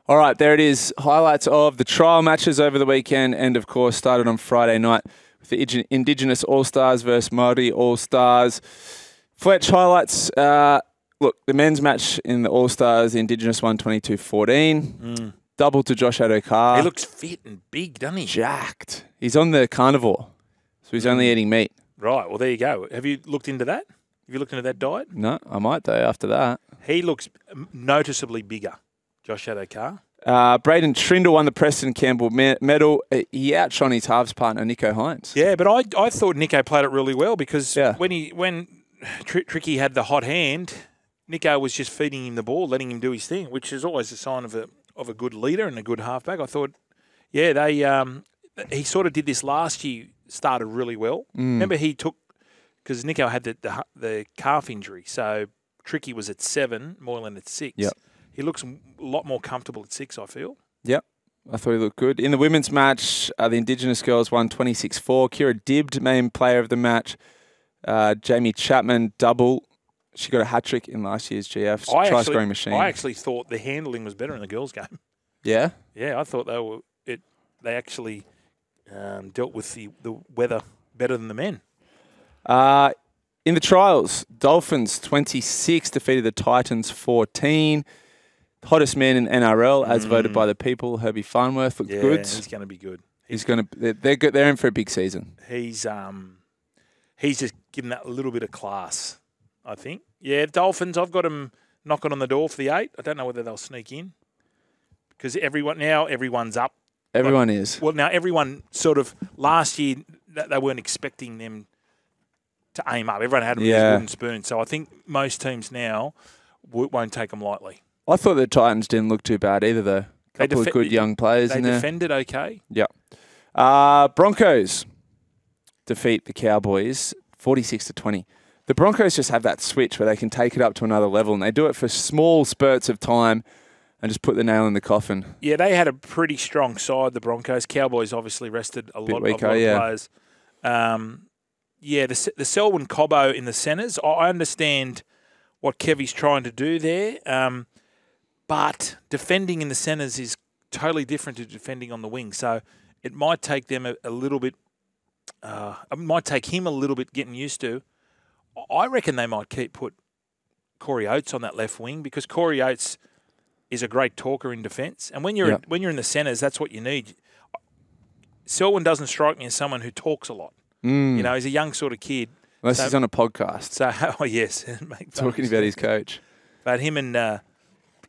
All right, there it is. Highlights of the trial matches over the weekend and, of course, started on Friday night with the Indigenous All-Stars versus Māori All-Stars. Fletch, highlights. Look, the men's match in the All-Stars, the Indigenous won 22-14. Double to Josh Addo-Carr. He looks fit and big, doesn't he? Jacked. He's on the carnivore, so he's only eating meat. Right, well, there you go. Have you looked into that? Have you looked into that diet? No, I might, though, after that. He looks noticeably bigger, Josh Addo-Carr. Brayden Trindall won the Preston Campbell medal. He outshone his halves partner, Nicho Hynes. Yeah, but I thought Nicho played it really well because when Tricky had the hot hand, Nicho was just feeding him the ball, letting him do his thing, which is always a sign of a good leader and a good halfback. I thought, he sort of did this last year, started really well. Remember he took, because Nicho had the calf injury, so Tricky was at 7, Moylan at 6. Yep. He looks a lot more comfortable at 6, I feel. Yep. I thought he looked good. In the women's match, the Indigenous girls won 26-4. Kira Dibbd, main player of the match. Jamie Chapman, double. She got a hat-trick in last year's GF. Try-scoring machine. I actually thought the handling was better in the girls' game. Yeah? Yeah, I thought they actually dealt with the weather better than the men. In the trials, Dolphins 26 defeated the Titans 14. Hottest man in NRL, as voted by the people. Herbie Farnworth looked good. He's going to be good. They're good. They're in for a big season. He's just given that a little bit of class, I think. Yeah, Dolphins. I've got them knocking on the door for the 8. I don't know whether they'll sneak in because everyone's up. Everyone is. Well, now everyone sort of last year they weren't expecting them to aim up. Everyone had them as wooden spoons. So I think most teams now won't take them lightly. I thought the Titans didn't look too bad either, though. A couple of good young players in there. They defended okay. Yeah. Broncos defeat the Cowboys 46-20. The Broncos just have that switch where they can take it up to another level, and they do it for small spurts of time and just put the nail in the coffin. Yeah, they had a pretty strong side, the Broncos. Cowboys obviously rested a lot of players. The Selwyn Cobbo in the centres, I understand what Kevy's trying to do there. But defending in the centres is totally different to defending on the wing. So it might take them a little bit. It might take him a little bit getting used to. I reckon they might put Corey Oates on that left wing because Corey Oates is a great talker in defence. And when you're in the centres, that's what you need. Selwyn doesn't strike me as someone who talks a lot. You know, he's a young sort of kid. Unless he's on a podcast. So, yes. Talking about his coach. But him and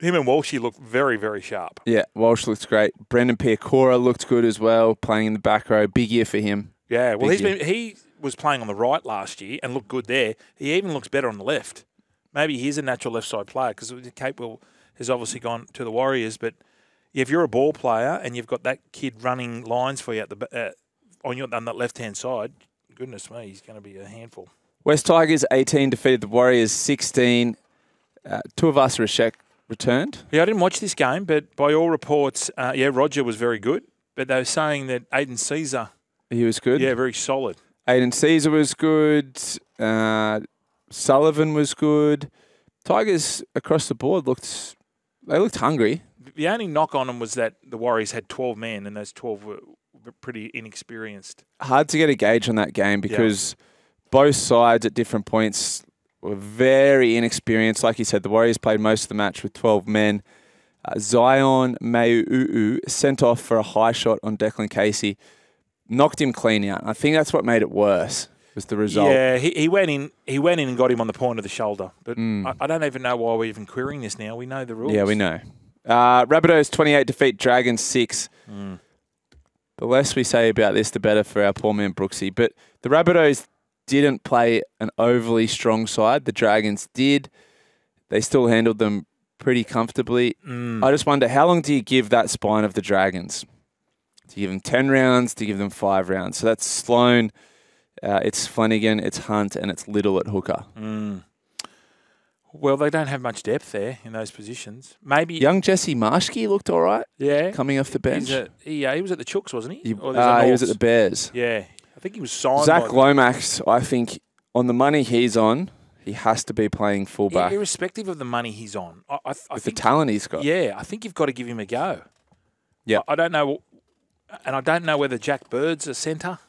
Walshy look very, very sharp. Yeah, Walsh looks great. Brendan Piakora looked good as well, playing in the back row. Big year for him. Yeah, well, he was playing on the right last year and looked good there. He even looks better on the left. Maybe he's a natural left-side player because Capewell has obviously gone to the Warriors. But if you're a ball player and you've got that kid running lines for you on that left-hand side, goodness me, he's going to be a handful. West Tigers 18 defeated the Warriors 16. Tuivasa-Sheck returned. Yeah, I didn't watch this game, but by all reports, Roger was very good. But they were saying that Aiden Caesar... He was good? Yeah, very solid. Aiden Caesar was good. Sullivan was good. Tigers across the board looked hungry. The only knock on them was that the Warriors had 12 men, and those 12 were pretty inexperienced. Hard to get a gauge on that game because both sides at different points were very inexperienced. Like you said, the Warriors played most of the match with 12 men. Zion Mau'u'u sent off for a high shot on Declan Casey. Knocked him clean out. I think that's what made it worse, was the result. Yeah, he went in and got him on the point of the shoulder. But I don't even know why we're even querying this now. We know the rules. Yeah, we know. Rabbitohs 28 defeat Dragons 6. The less we say about this, the better for our poor man Brooksy. But the Rabbitohs didn't play an overly strong side. The Dragons did. They still handled them pretty comfortably. I just wonder, how long do you give that spine of the Dragons? Do you give them 10 rounds? Do you give them 5 rounds? So that's Sloan, it's Flanagan, it's Hunt, and it's Little at hooker. Well, they don't have much depth there in those positions. Maybe young Jesse Marshke looked all right. Yeah, coming off the bench. He was at the Chooks, wasn't he? He was at the Bears. Yeah, I think he was signed. Zach Lomax, I think, on the money he's on, he has to be playing fullback. Irrespective of the money he's on. I With think the talent he's got. Yeah, I think you've got to give him a go. Yeah. I don't know, and I don't know whether Jack Bird's a centre.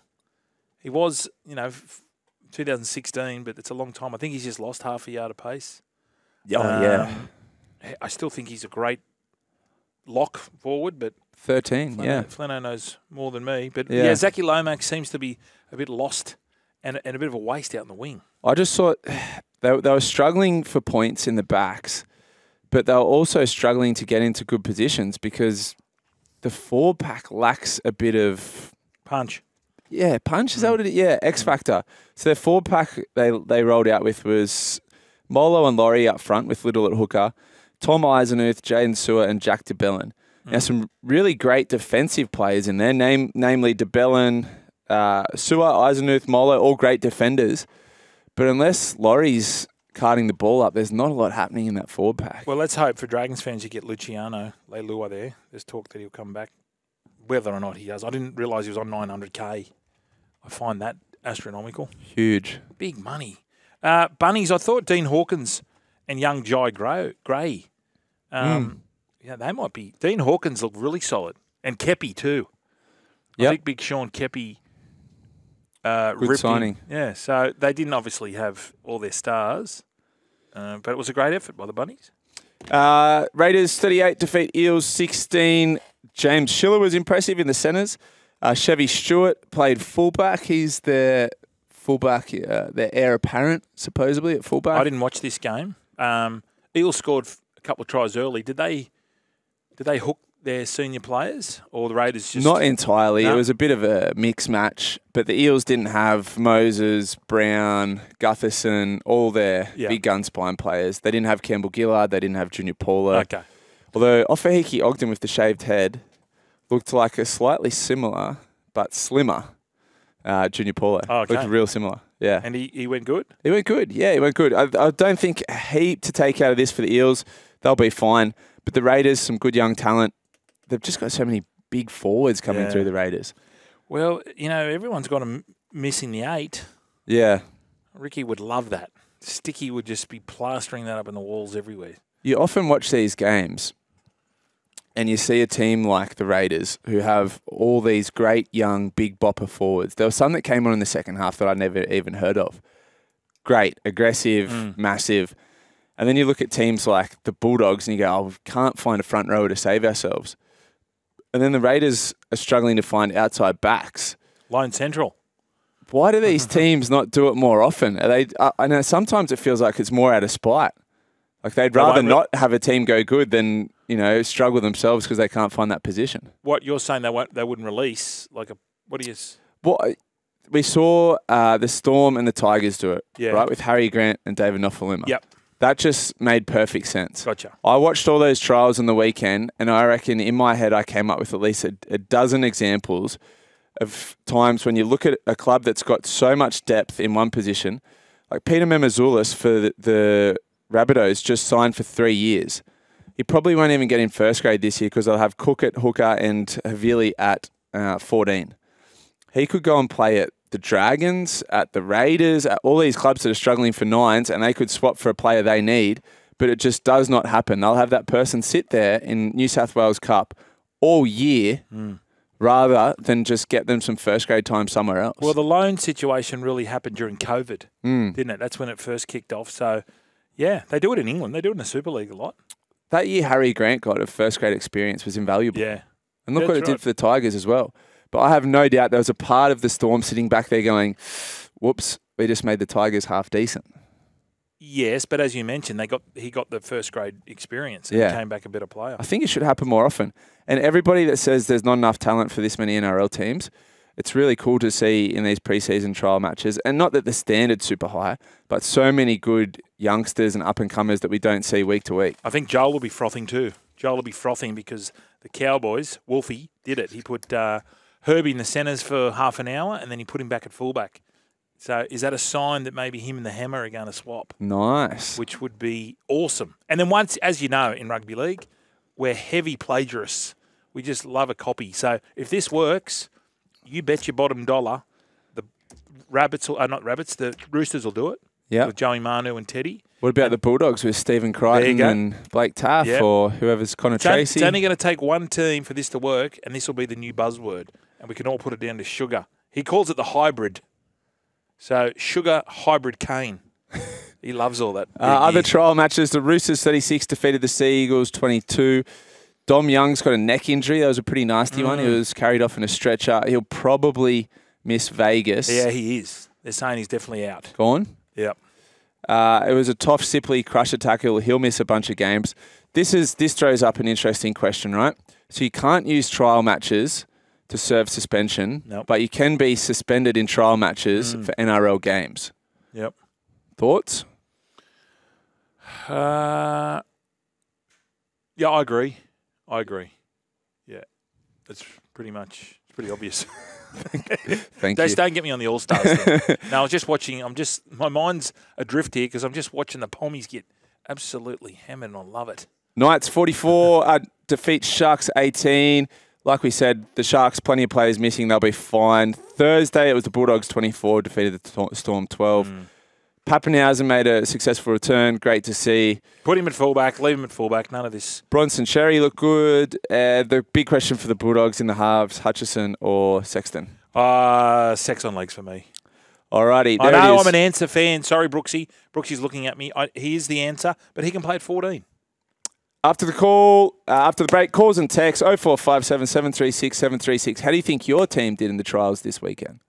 He was, 2016, but it's a long time. I think he's just lost half a yard of pace. Yeah. I still think he's a great lock forward, but 13, Flano knows more than me. But Yeah. Zachy Lomax seems to be a bit lost and a bit of a waste out in the wing. I just thought they were struggling for points in the backs, but they were also struggling to get into good positions because the forward pack lacks a bit of punch. Yeah, punch is that what it is? Yeah, X factor. So their forward pack they rolled out with was Molo and Laurie up front with Little at hooker, Tom Eisenuth, Jaden Sewer, and Jack DeBellin. Now some really great defensive players in there, namely DeBellin, Sewer, Eisenuth, Molo, all great defenders. But unless Laurie's carting the ball up, there's not a lot happening in that forward pack. Well, let's hope for Dragons fans you get Luciano Leilua there. There's talk that he'll come back. Whether or not he does. I didn't realise he was on 900K. I find that astronomical. Huge. Big money. Bunnies, I thought Dean Hawkins and young Jai Gray. Yeah, they might be. Dean Hawkins looked really solid. And Kepi too. I think Big Sean Kepi Good signing. Yeah, so they didn't obviously have all their stars. But it was a great effort by the Bunnies. Raiders 38 defeat Eels 16. James Schiller was impressive in the centres. Chevy Stewart played fullback. He's their fullback, their heir apparent, supposedly, at fullback. I didn't watch this game. Eels scored a couple of tries early. Did they hook their senior players, or the Raiders just... Not entirely. No? It was a bit of a mixed match, but the Eels didn't have Moses, Brown, Gutherson, all their big gun spine players. They didn't have Campbell Gillard. They didn't have Junior Paulo. Okay. Although Ofahiki Ogden with the shaved head looked like a slightly similar but slimmer Junior Paulo. Oh, okay. Looked real similar. Yeah. And he went good? He went good. Yeah, he went good. I don't think a heap to take out of this for the Eels. They'll be fine. But the Raiders, some good young talent. They've just got so many big forwards coming through the Raiders. Well, everyone's got them missing the 8. Yeah. Ricky would love that. Sticky would just be plastering that up in the walls everywhere. You often watch these games and you see a team like the Raiders who have all these great young big bopper forwards. There was some that came on in the second half that I'd never even heard of. Great, aggressive, massive. And then you look at teams like the Bulldogs and you go, we can't find a front rower to save ourselves. And then the Raiders are struggling to find outside backs. Lone Central. Why do these teams not do it more often? I know sometimes it feels like it's more out of spite. Like they'd rather not have a team go good than, struggle themselves because they can't find that position. What you're saying they wouldn't release what do you? Well, we saw the Storm and the Tigers do it, right, with Harry Grant and David Nofaluma. Yep. That just made perfect sense. Gotcha. I watched all those trials on the weekend, and I reckon in my head I came up with at least a dozen examples of times when you look at a club that's got so much depth in one position, like Peter Memezoulis for the Rabbitohs just signed for 3 years. He probably won't even get in first grade this year because they'll have Cook at hooker and Havili at 14. He could go and play at the Dragons, at the Raiders, at all these clubs that are struggling for 9s, and they could swap for a player they need, but it just does not happen. They'll have that person sit there in New South Wales Cup all year rather than just get them some first grade time somewhere else. Well, the loan situation really happened during COVID, didn't it? That's when it first kicked off. So, yeah, they do it in England. They do it in the Super League a lot. That year Harry Grant got of first grade experience was invaluable. Yeah. And look what it did for the Tigers as well. But I have no doubt there was a part of the Storm sitting back there going, whoops, we just made the Tigers half decent. Yes, but as you mentioned, he got the first grade experience and came back a better player. I think it should happen more often. And everybody that says there's not enough talent for this many NRL teams, it's really cool to see in these preseason trial matches. And not that the standard's super high, but so many good youngsters and up-and-comers that we don't see week to week. I think Joel will be frothing too. Joel will be frothing because the Cowboys, Wolfie, did it. He put Herbie in the centres for half an hour and then he put him back at fullback. So is that a sign that maybe him and the Hammer are going to swap? Nice. Which would be awesome. And then once, as you know, in rugby league, we're heavy plagiarists. We just love a copy. So if this works, you bet your bottom dollar the Rabbits, the Roosters will do it. Yeah. with Joey Manu and Teddy. What about the Bulldogs with Stephen Crichton and Blake Taff or whoever's Connor Tracy? It's only going to take one team for this to work, and this will be the new buzzword. And we can all put it down to Sugar. He calls it the hybrid. So, Sugar Hybrid Cane. He loves all that. Other trial matches, the Roosters 36 defeated the Sea Eagles 22. Dom Young's got a neck injury. That was a pretty nasty one. He was carried off in a stretcher. He'll probably miss Vegas. Yeah, he is. They're saying he's definitely out. Gone? Yep. It was a Toff Sipley crusher tackle. He'll miss a bunch of games. This throws up an interesting question, right? So you can't use trial matches to serve suspension, but you can be suspended in trial matches for NRL games. Yep. Thoughts? Yeah, I agree. Yeah, it's pretty obvious. Thank you. Don't get me on the All-Stars thing. No, I was just watching. My mind's adrift here because I'm just watching the Pommies get absolutely hammered, and I love it. Knights 44 defeat Sharks 18. Like we said, the Sharks, plenty of players missing. They'll be fine. Thursday, it was the Bulldogs 24, defeated the Storm 12. Pappenhausen made a successful return. Great to see. Put him at fullback. Leave him at fullback. None of this. Bronson Sherry looked good. The big question for the Bulldogs in the halves, Hutchison or Sexton? Sex on legs for me. Alrighty. I know I'm an answer fan. Sorry, Brooksy. Brooksy's looking at me. He is the answer, but he can play at 14. After the break, calls and texts 0457 736 736. How do you think your team did in the trials this weekend?